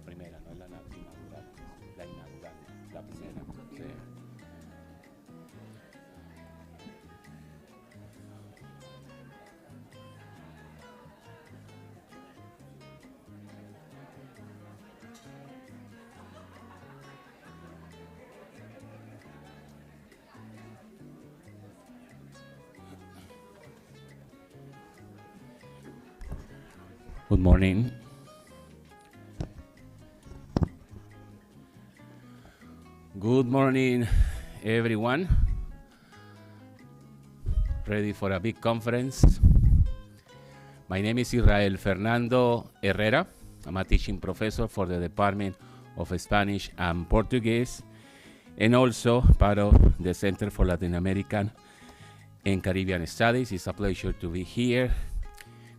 la primera, no es la inaugural, la inaugural, la primera. Sí. Good morning. Good morning, everyone. Ready for a big conference? My name is Israel Fernando Herrera. I'm a teaching professor for the Department of Spanish and Portuguese, and also part of the Center for Latin American and Caribbean Studies. It's a pleasure to be here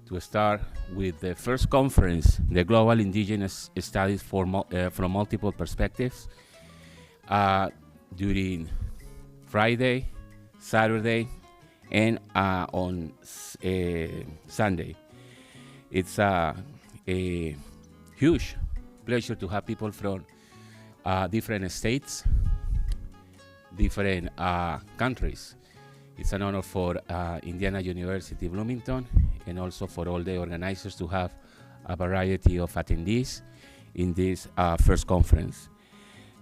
to start with the first conference, the Global Indigenous Studies from multiple perspectives, during Friday, Saturday, and on Sunday. It's a huge pleasure to have people from different states, different countries. It's an honor for Indiana University Bloomington and also for all the organizers to have a variety of attendees in this first conference.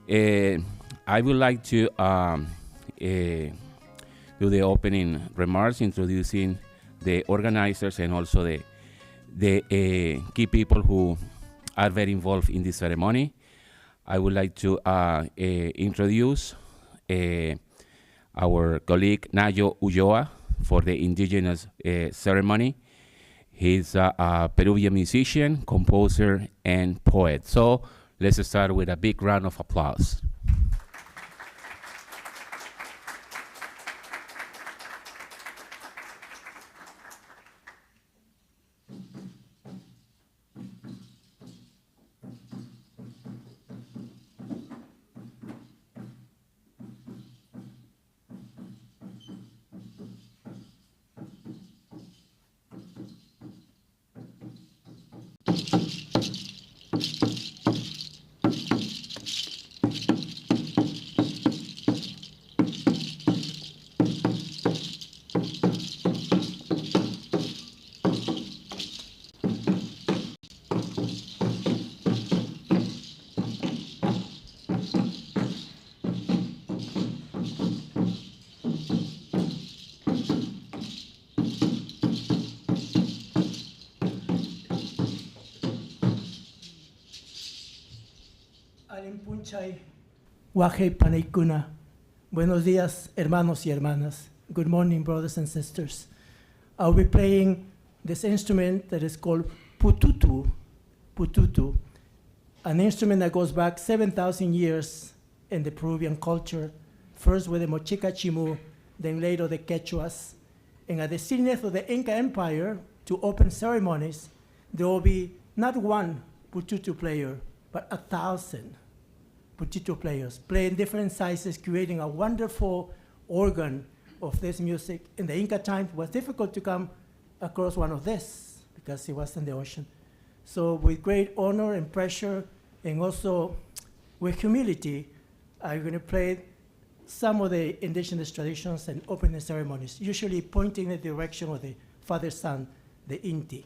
I would like to do the opening remarks, introducing the organizers and also the key people who are very involved in this ceremony. I would like to introduce our colleague Nayo Ulloa for the Indigenous ceremony. He's a Peruvian musician, composer, and poet. So let's start with a big round of applause. Waje Panaikuna. Buenos días, hermanos y hermanas. Good morning, brothers and sisters. I'll be playing this instrument that is called pututu. Pututu, an instrument that goes back 7,000 years in the Peruvian culture, first with the Mochica Chimu, then later the Quechuas. And at the zenith of the Inca Empire, to open ceremonies, there will be not one pututu player, but 1,000 pututu players playing different sizes, creating a wonderful organ of this music. In the Inca time, it was difficult to come across one of this because it was in the ocean. So with great honor and pressure, and also with humility, I'm going to play some of the indigenous traditions and opening ceremonies, usually pointing in the direction of the father son, the Inti.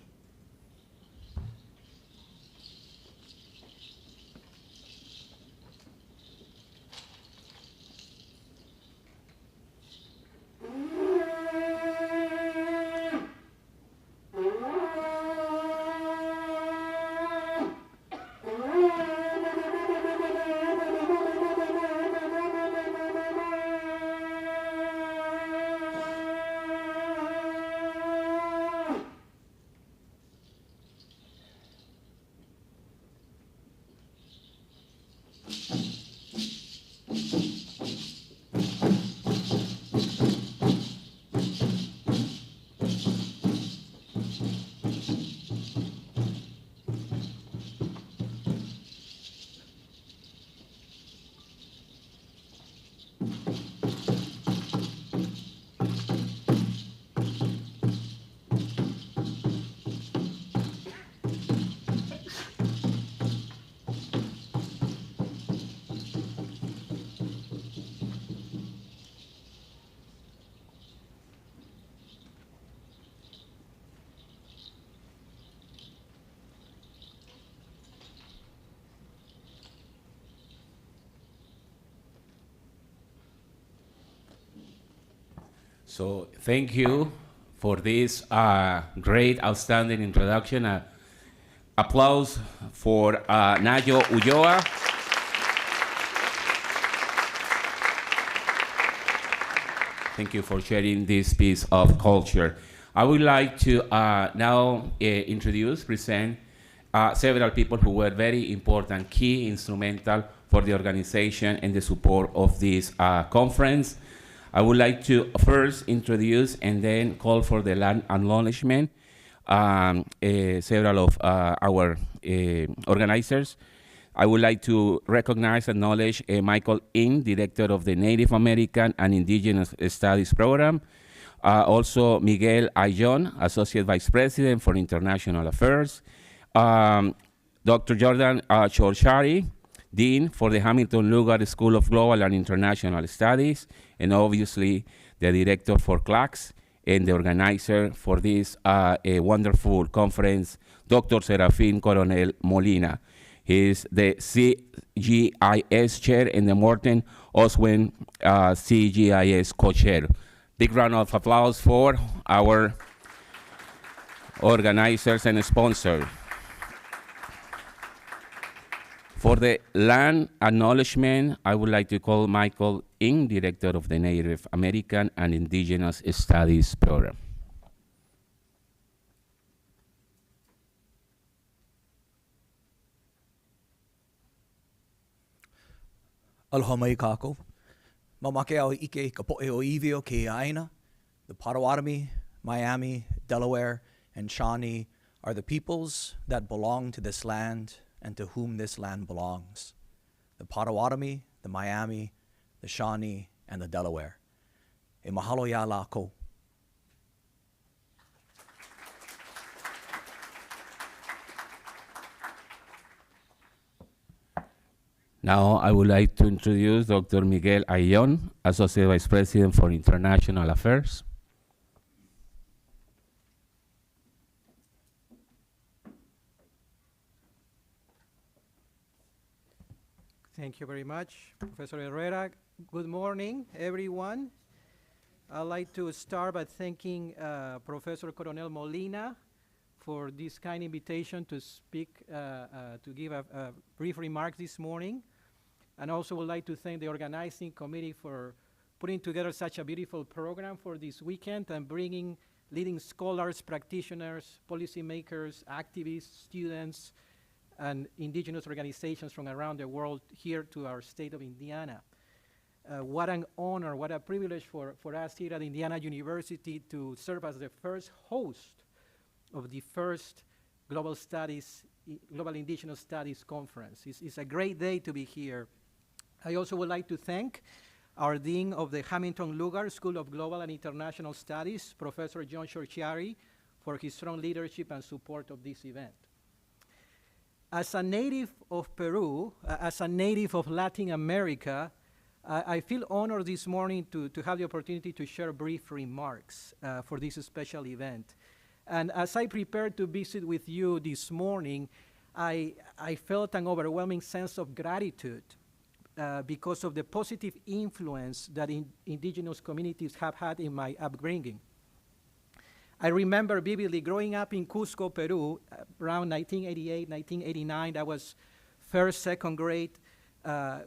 So thank you for this great, outstanding introduction. Applause for Nayo Ulloa. Thank you for sharing this piece of culture. I would like to now present several people who were very important, key, instrumental for the organization and the support of this conference. I would like to first introduce and then call for the land acknowledgement several of our organizers. I would like to recognize and acknowledge Michael Ng, Director of the Native American and Indigenous Studies Program. Also, Miguel Ayllón, Associate Vice President for International Affairs. Dr. Jordan Chorchari, Dean for the Hamilton Lugard School of Global and International Studies, and obviously the Director for CLACS and the organizer for this wonderful conference, Dr. Serafín Coronel Molina. He is the CGIS Chair and the Morten Oswen CGIS Co-Chair. Big round of applause for our organizers and sponsors. For the land acknowledgement, I would like to call Michael Ng, Director of the Native American and Indigenous Studies Program. Aloha mai kako. Mamake au ike ka po'e o iwio ke aina. The Potawatomi, Miami, Delaware, and Shawnee are the peoples that belong to this land and to whom this land belongs. The Potawatomi, the Miami, the Shawnee, and the Delaware. E mahalo ya lako. Now I would like to introduce Dr. Miguel Ayllón, Associate Vice President for International Affairs. Thank you very much, Professor Herrera. Good morning, everyone. I'd like to start by thanking Professor Coronel Molina for this kind invitation to speak, to give a brief remark this morning. And also would like to thank the organizing committee for putting together such a beautiful program for this weekend and bringing leading scholars, practitioners, policymakers, activists, students, and indigenous organizations from around the world here to our state of Indiana. What an honor, what a privilege for us here at Indiana University to serve as the first host of the first Global Indigenous Studies Conference. It's a great day to be here. I also would like to thank our Dean of the Hamilton Lugard School of Global and International Studies, Professor John Chorchari, for his strong leadership and support of this event. As a native of Peru, as a native of Latin America, I feel honored this morning to have the opportunity to share brief remarks for this special event. And as I prepared to visit with you this morning, I felt an overwhelming sense of gratitude because of the positive influence that indigenous communities have had in my upbringing. I remember vividly growing up in Cusco, Peru, around 1988, 1989. I was first, second grade,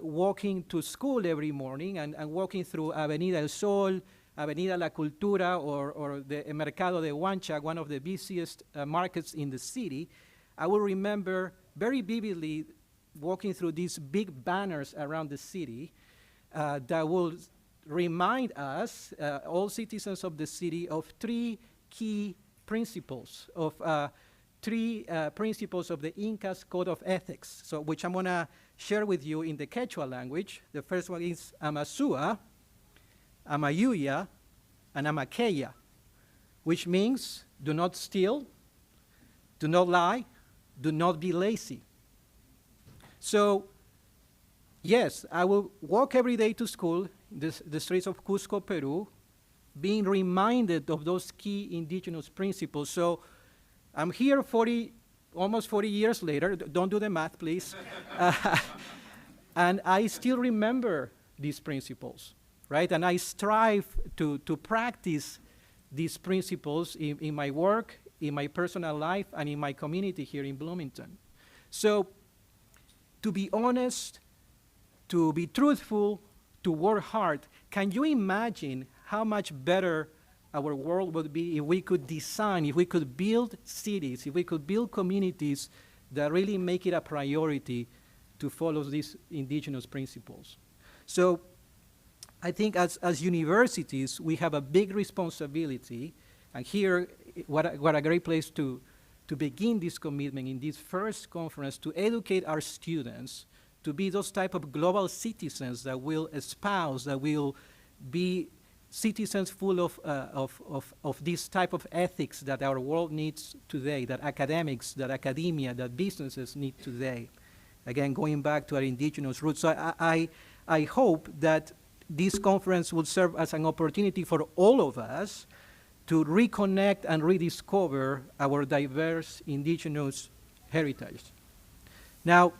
walking to school every morning and walking through Avenida El Sol, Avenida La Cultura, or the Mercado de Huancha, one of the busiest markets in the city. I will remember very vividly walking through these big banners around the city that will remind us, all citizens of the city, of three key principles of the Incas Code of Ethics, so which I'm gonna share with you in the Quechua language. The first one is Amasua, Amayuya, and Amakeya, which means do not steal, do not lie, do not be lazy. So, yes, I will walk every day to school, the streets of Cusco, Peru, being reminded of those key indigenous principles. So I'm here almost 40 years later. Don't do the math, please. And I still remember these principles. right? And I strive to practice these principles in my work, in my personal life, and in my community here in Bloomington. So, to be honest, to be truthful, to work hard, can you imagine how much better our world would be if we could design, if we could build cities, if we could build communities that really make it a priority to follow these indigenous principles? So I think as universities, we have a big responsibility, and here, what a great place to begin this commitment in this first conference, to educate our students to be those type of global citizens that will espouse, that will be citizens full of this type of ethics that our world needs today, that academics, that academia, that businesses need today. Again, going back to our indigenous roots. So I hope that this conference will serve as an opportunity for all of us to reconnect and rediscover our diverse indigenous heritage. Now,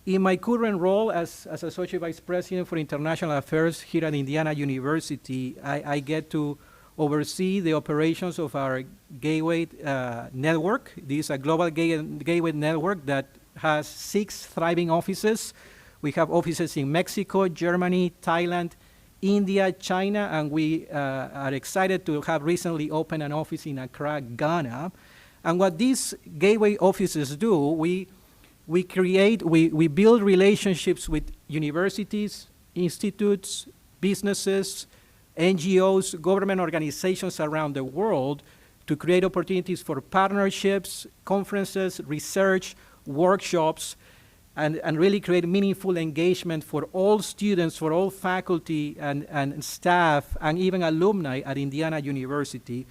in my current role as Associate Vice President for International Affairs here at Indiana University, I get to oversee the operations of our Gateway network. This is a global gateway network that has 6 thriving offices. We have offices in Mexico, Germany, Thailand, India, China, and we are excited to have recently opened an office in Accra, Ghana. And what these gateway offices do, we build relationships with universities, institutes, businesses, NGOs, government organizations around the world to create opportunities for partnerships, conferences, research, workshops, and really create meaningful engagement for all students, for all faculty and staff, and even alumni at Indiana University.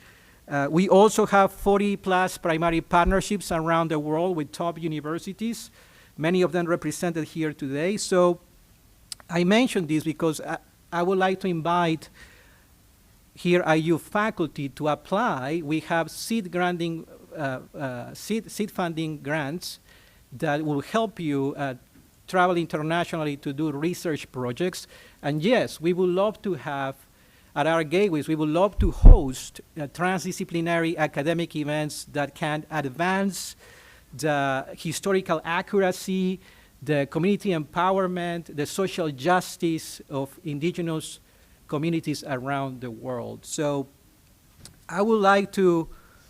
We also have 40+ primary partnerships around the world with top universities, many of them represented here today. So I mention this because I would like to invite here IU faculty to apply. We have seed funding grants that will help you travel internationally to do research projects. And yes, we would love to have, at our gateways, we would love to host transdisciplinary academic events that can advance the historical accuracy, the community empowerment, the social justice of indigenous communities around the world. So I would like to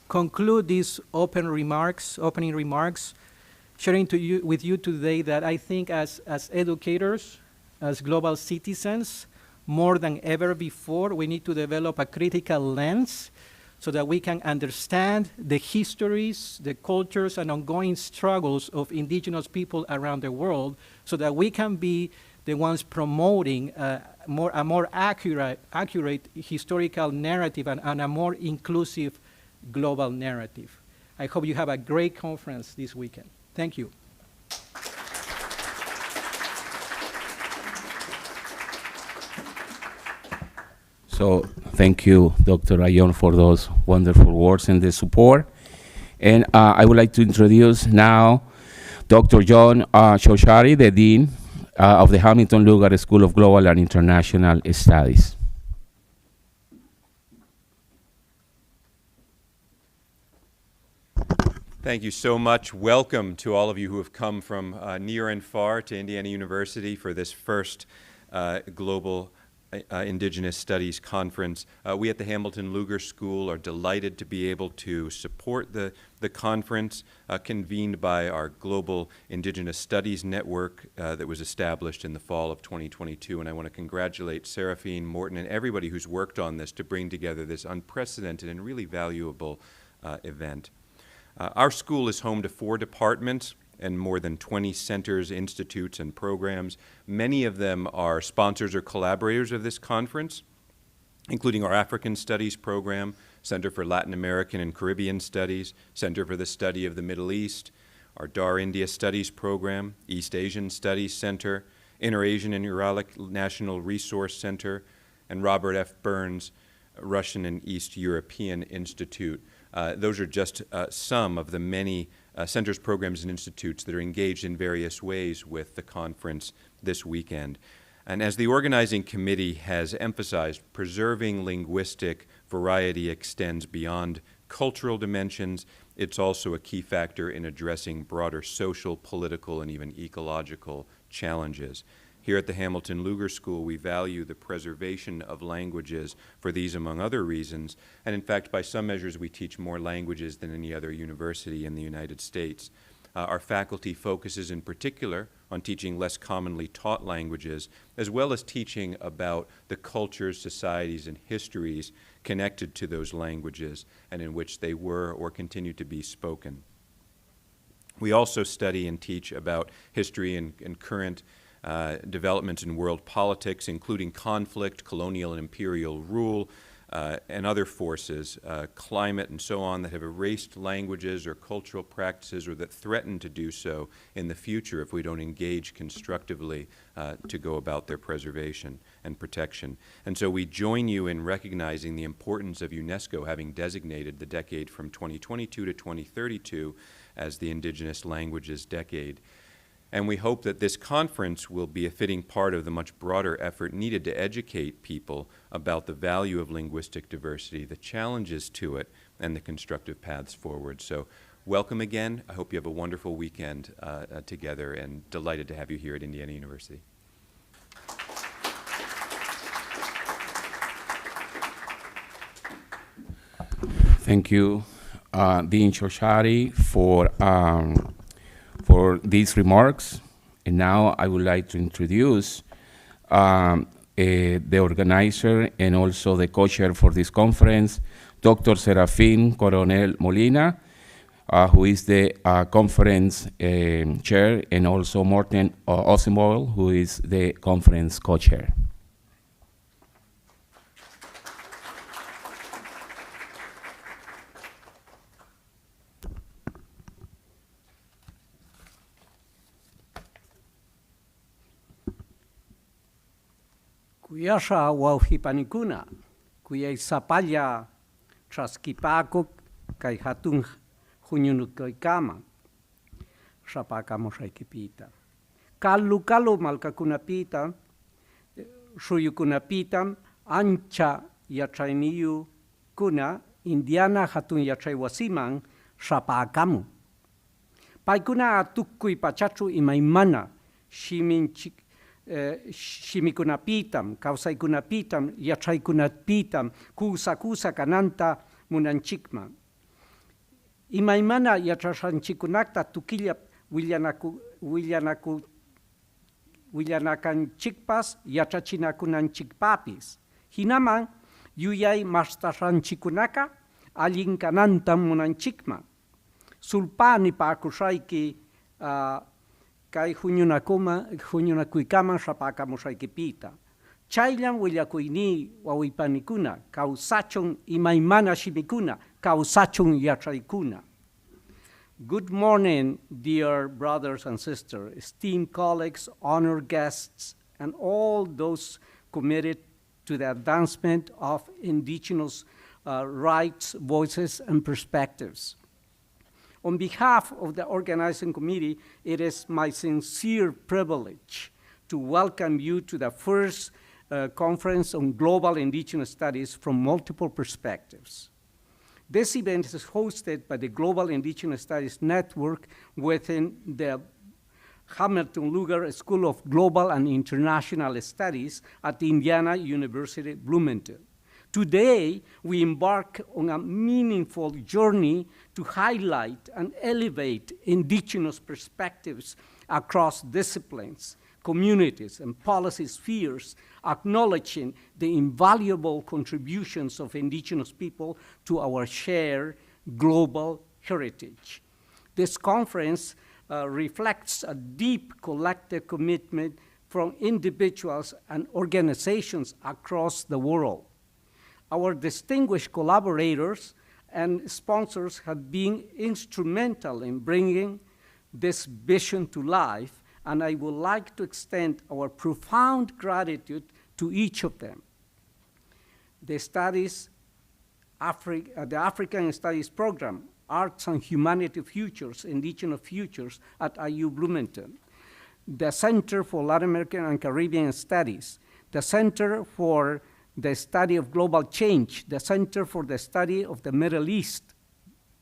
conclude these opening remarks, sharing with you today that I think as educators, as global citizens, more than ever before, we need to develop a critical lens so that we can understand the histories, the cultures, and ongoing struggles of indigenous people around the world so that we can be the ones promoting a more accurate historical narrative and a more inclusive global narrative. I hope you have a great conference this weekend. Thank you. So thank you, Dr. Ayon, for those wonderful words and the support. And I would like to introduce now Dr. John Shoshari, the Dean of the Hamilton Lugard School of Global and International Studies. Thank you so much. Welcome to all of you who have come from near and far to Indiana University for this first Global Indigenous Studies Conference. We at the Hamilton Lugard School are delighted to be able to support the conference convened by our Global Indigenous Studies Network that was established in the fall of 2022. And I want to congratulate Seraphine, Morton, and everybody who's worked on this to bring together this unprecedented and really valuable event. Our school is home to 4 departments and more than 20 centers, institutes, and programs. Many of them are sponsors or collaborators of this conference, including our African Studies program, Center for Latin American and Caribbean Studies, Center for the Study of the Middle East, our DAR India Studies program, East Asian Studies Center, Inter-Asian and Uralic National Resource Center, and Robert F. Burns Russian and East European Institute. Those are just some of the many centers, programs, and institutes that are engaged in various ways with the conference this weekend. And as the organizing committee has emphasized, preserving linguistic variety extends beyond cultural dimensions. It's also a key factor in addressing broader social, political, and even ecological challenges. Here at the Hamilton Lugar School, we value the preservation of languages for these, among other reasons. And in fact, by some measures, we teach more languages than any other university in the United States. Our faculty focuses in particular on teaching less commonly taught languages, as well as teaching about the cultures, societies, and histories connected to those languages and in which they were or continue to be spoken. We also study and teach about history and current developments in world politics, including conflict, colonial and imperial rule, and other forces, climate and so on, that have erased languages or cultural practices or that threaten to do so in the future if we don't engage constructively to go about their preservation and protection. And so we join you in recognizing the importance of UNESCO having designated the decade from 2022 to 2032 as the Indigenous Languages Decade. And we hope that this conference will be a fitting part of the much broader effort needed to educate people about the value of linguistic diversity, the challenges to it, and the constructive paths forward. So welcome again. I hope you have a wonderful weekend together, and delighted to have you here at Indiana University. Thank you, Dean Shoshari, for these remarks. And now I would like to introduce the organizer and also the co-chair for this conference, Dr. Serafín Coronel Molina, who is the conference chair, and also Morten Osenboil, who is the conference co-chair. Kuyasha wauhipanikuna, kuyay sapaya traskipakuk kay hatun hunyunukoykama, shapakamushaykipita. Kalu malkakunapita, shuyukunapitam, ancha yachainiyu kuna, Indiana hatun yachaiwasiman, shapakamu. Paikuna atukuy pachachu imaymana, shimikunapitam, kausaykunapitam, yachaykunapitam, kusa kananta munanchikman. Imaymana yachashanchikunakta tukilla willanakanchikpas yachachinakunanchikpapis. Hinaman yuyay mastashanchikunaka allinkanantam munanchikman. Sulpani paakushayki kay huñunakuykaman shapakamushaykipita. Chayllam willakuyni wawipanikuna, kawsachun imaymana shimikuna, kawsachun yachaykuna. Good morning, dear brothers and sisters, esteemed colleagues, honored guests, and all those committed to the advancement of indigenous rights, voices, and perspectives. On behalf of the organizing committee, it is my sincere privilege to welcome you to the first conference on global indigenous studies from multiple perspectives. This event is hosted by the Global Indigenous Studies Network within the Hamilton Lugar School of Global and International Studies at Indiana University, Bloomington. Today, we embark on a meaningful journey to highlight and elevate indigenous perspectives across disciplines, communities, and policy spheres, acknowledging the invaluable contributions of indigenous people to our shared global heritage. This conference reflects a deep collective commitment from individuals and organizations across the world. Our distinguished collaborators and sponsors have been instrumental in bringing this vision to life, and I would like to extend our profound gratitude to each of them. The African Studies Program, Arts and Humanity Futures, Indigenous Futures at IU Bloomington. the Center for Latin American and Caribbean Studies, the Center for the Study of Global Change, the Center for the Study of the Middle East,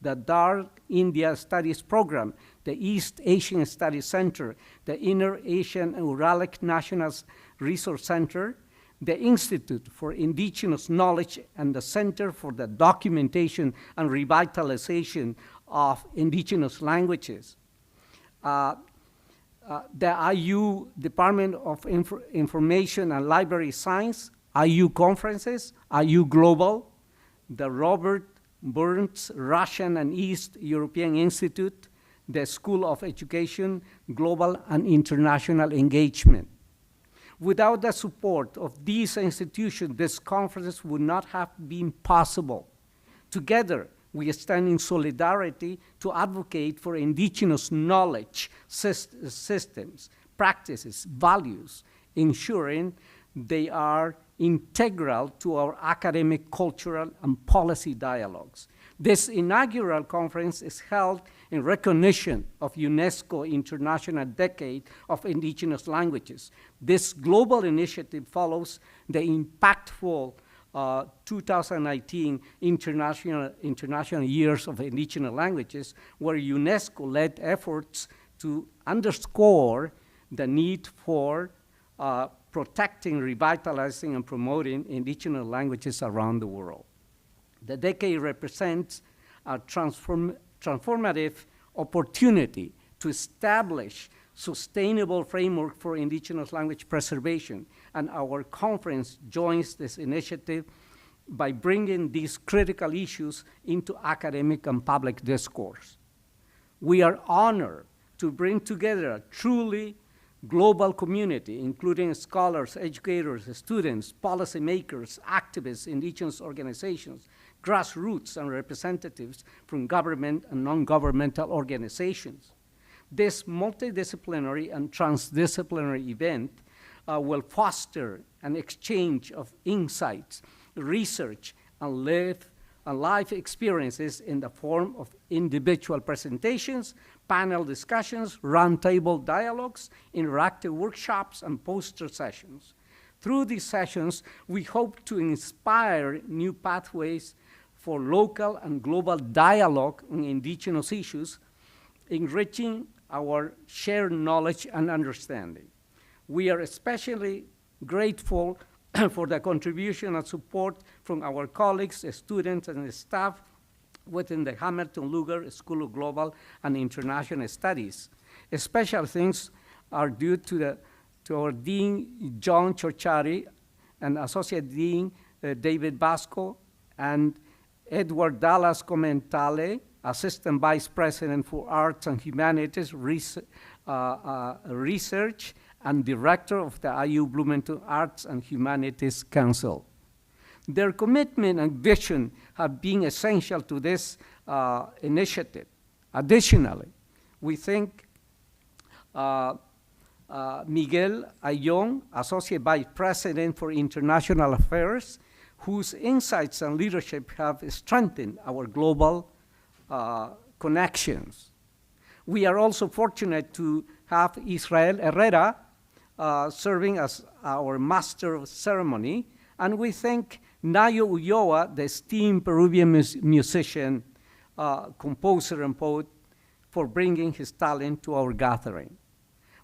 the Dark India Studies Program, the East Asian Studies Center, the Inner Asian and Uralic National Resource Center, the Institute for Indigenous Knowledge, and the Center for the Documentation and Revitalization of Indigenous Languages. The IU Department of Information and Library Science, IU Conferences, IU Global, the Robert Burns Russian and East European Institute, the School of Education, Global and International Engagement. Without the support of these institutions, this conference would not have been possible. Together, we stand in solidarity to advocate for indigenous knowledge systems, practices, values, ensuring they are integral to our academic, cultural, and policy dialogues. This inaugural conference is held in recognition of UNESCO International Decade of Indigenous Languages. This global initiative follows the impactful 2019 International Years of Indigenous Languages, where UNESCO led efforts to underscore the need for protecting, revitalizing, and promoting indigenous languages around the world. The decade represents a transformative opportunity to establish sustainable framework for indigenous language preservation, and our conference joins this initiative by bringing these critical issues into academic and public discourse. We are honored to bring together a truly global community, including scholars, educators, students, policymakers, activists, indigenous organizations, grassroots, and representatives from government and non-governmental organizations. This multidisciplinary and transdisciplinary event will foster an exchange of insights, research, and life experiences in the form of individual presentations, panel discussions, roundtable dialogues, interactive workshops, and poster sessions. Through these sessions, we hope to inspire new pathways for local and global dialogue on indigenous issues, enriching our shared knowledge and understanding. We are especially grateful for the contribution and support from our colleagues, students, and staff within the Hamilton Lugar School of Global and International Studies. Special thanks are due to our Dean John Ciorciari and Associate Dean David Basco, and Edward Dallas Comentale, Assistant Vice President for Arts and Humanities Research and Director of the IU Bloomington Arts and Humanities Council. Their commitment and vision have been essential to this initiative. Additionally, we thank Miguel Ayllón, Associate Vice President for International Affairs, whose insights and leadership have strengthened our global connections. We are also fortunate to have Israel Herrera serving as our Master of Ceremony, and we thank Nayo Ulloa, the esteemed Peruvian musician, composer, and poet, for bringing his talent to our gathering.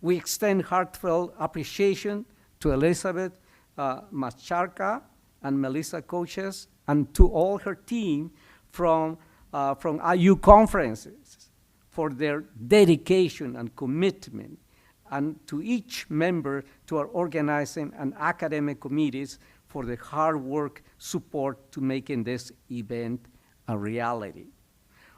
We extend heartfelt appreciation to Elizabeth Macharka and Melissa Coaches, and to all her team from IU conferences for their dedication and commitment, and to each member to our organizing and academic committees for the hard work support to making this event a reality.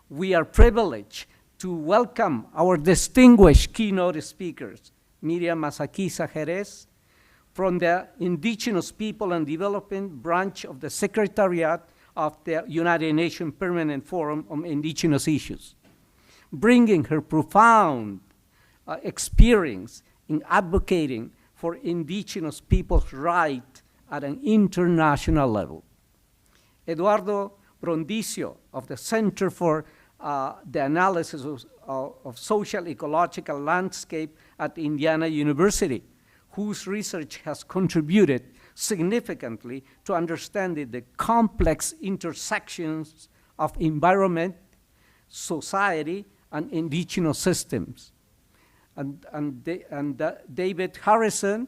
We are privileged to welcome our distinguished keynote speakers, Miriam Masaquisa Jerez, from the Indigenous People and Development Branch of the Secretariat of the United Nations Permanent Forum on Indigenous Issues, bringing her profound experience in advocating for indigenous people's rights at an international level. Eduardo Brondicio of the Center for the analysis of social ecological landscape at Indiana University, whose research has contributed significantly to understanding the complex intersections of environment, society, and indigenous systems. David Harrison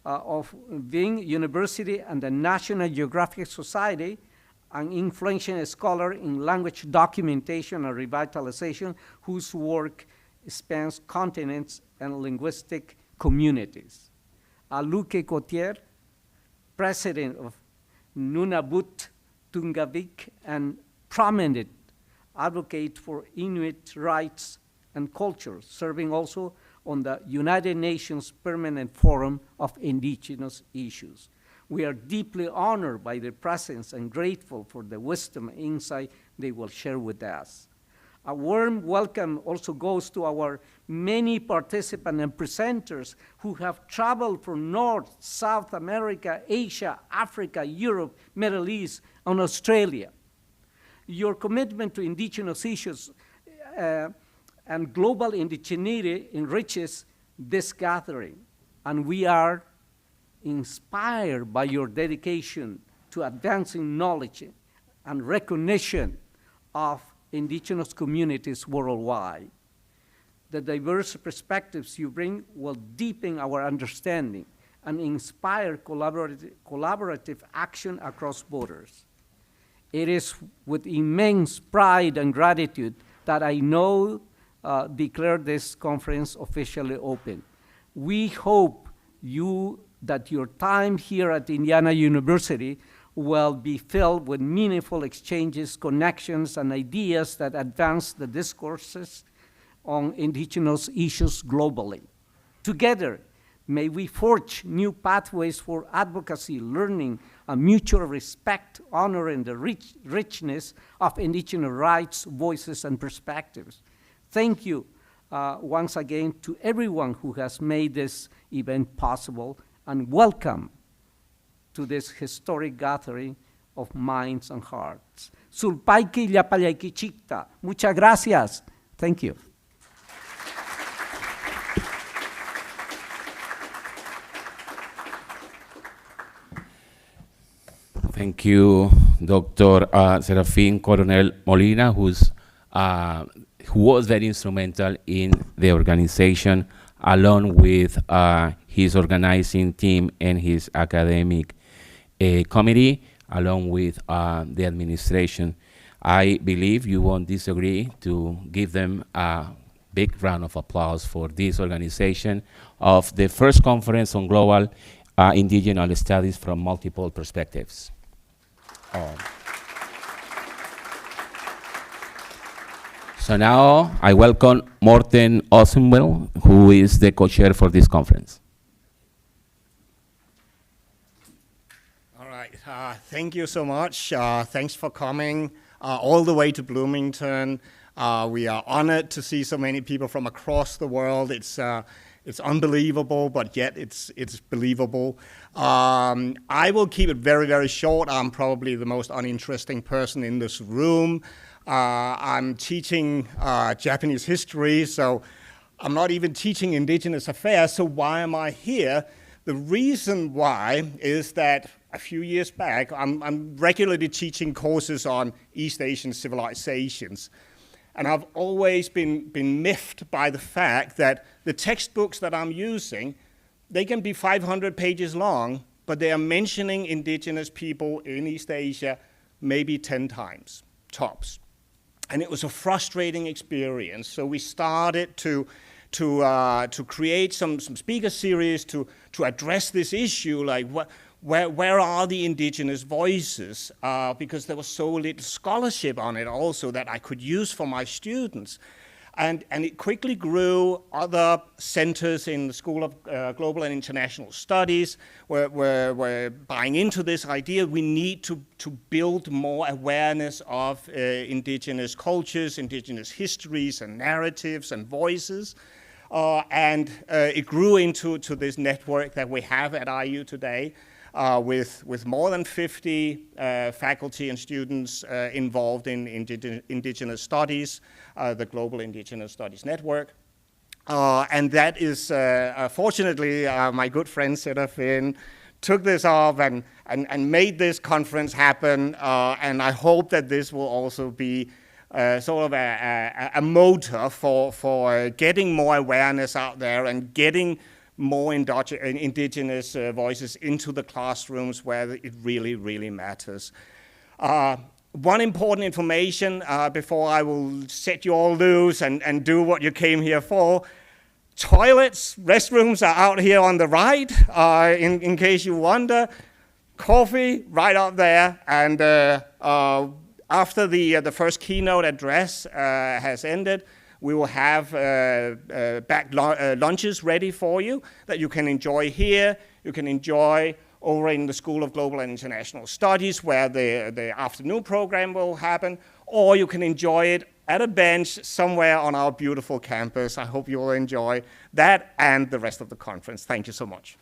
of Wing University and the National Geographic Society, an influential scholar in language documentation and revitalization, whose work spans continents and linguistic communities. Luke Cotier, president of Nunavut Tungavik and prominent advocate for Inuit rights and culture, serving also on the United Nations Permanent Forum of Indigenous Issues. We are deeply honored by their presence and grateful for the wisdom and insight they will share with us. A warm welcome also goes to our many participants and presenters who have traveled from North, South America, Asia, Africa, Europe, Middle East, and Australia. Your commitment to indigenous issues and global indigeneity enriches this gathering, and we are inspired by your dedication to advancing knowledge and recognition of indigenous communities worldwide. The diverse perspectives you bring will deepen our understanding and inspire collaborative action across borders. It is with immense pride and gratitude that I now declare this conference officially open. We hope that your time here at Indiana University will be filled with meaningful exchanges, connections, and ideas that advance the discourses on indigenous issues globally. Together, may we forge new pathways for advocacy, learning, and mutual respect, honoring the richness of indigenous rights, voices, and perspectives. Thank you once again to everyone who has made this event possible, and welcome to this historic gathering of minds and hearts. Sulpaiki Llapallayki Chikta. Muchas gracias. Thank you. Thank you, Dr. Serafín Coronel Molina, who was very instrumental in the organization, along with his organizing team and his academic committee, along with the administration. I believe you won't disagree to give them a big round of applause for this organization of the first conference on global indigenous studies from multiple perspectives. So now I welcome Morten Osenwell, who is the co-chair for this conference. All right, thank you so much. Thanks for coming all the way to Bloomington. We are honored to see so many people from across the world. It's unbelievable, but yet it's believable. I will keep it very, very short. I'm probably the most uninteresting person in this room. I'm teaching Japanese history, so I'm not even teaching indigenous affairs, so why am I here? The reason why is that a few years back, I'm regularly teaching courses on East Asian civilizations. And I've always been miffed by the fact that the textbooks that I'm using, they can be 500 pages long, but they are mentioning indigenous people in East Asia maybe 10 times, tops. And it was a frustrating experience. So we started to create some speaker series to address this issue, like where are the indigenous voices? Because there was so little scholarship on it also that I could use for my students. And it quickly grew. Other centers in the School of Global and International Studies were buying into this idea. We need to build more awareness of indigenous cultures, indigenous histories and narratives and voices. And it grew into this network that we have at IU today. with more than 50 faculty and students involved in Indigenous studies, the Global Indigenous Studies Network. And that is, fortunately, my good friend Serafin took this off and made this conference happen. And I hope that this will also be sort of a motor for getting more awareness out there and getting more indigenous voices into the classrooms where it really, really matters. One important information before I will set you all loose and do what you came here for. Toilets, restrooms are out here on the right, in case you wonder. Coffee right up there, and after the first keynote address has ended, we will have lunches ready for you that you can enjoy here. You can enjoy over in the School of Global and International Studies, where the afternoon program will happen, or you can enjoy it at a bench somewhere on our beautiful campus. I hope you will enjoy that and the rest of the conference. Thank you so much.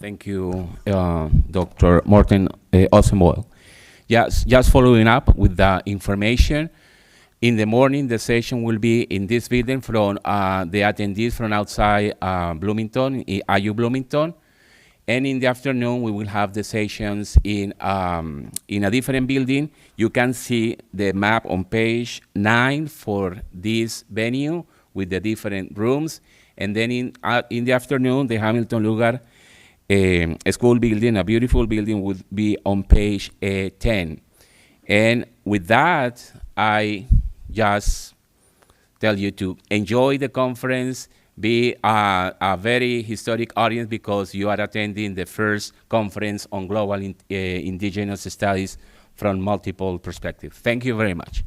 Thank you, Dr. Morten Ossenboel. Just following up with the information. In the morning, the session will be in this building from the attendees from outside Bloomington, IU Bloomington. And in the afternoon, we will have the sessions in a different building. You can see the map on page 9 for this venue with the different rooms. And then in the afternoon, the Hamilton Lugar school building, a beautiful building, would be on page 10. And with that, I just tell you to enjoy the conference, be a very historic audience because you are attending the first conference on global indigenous studies from multiple perspectives. Thank you very much.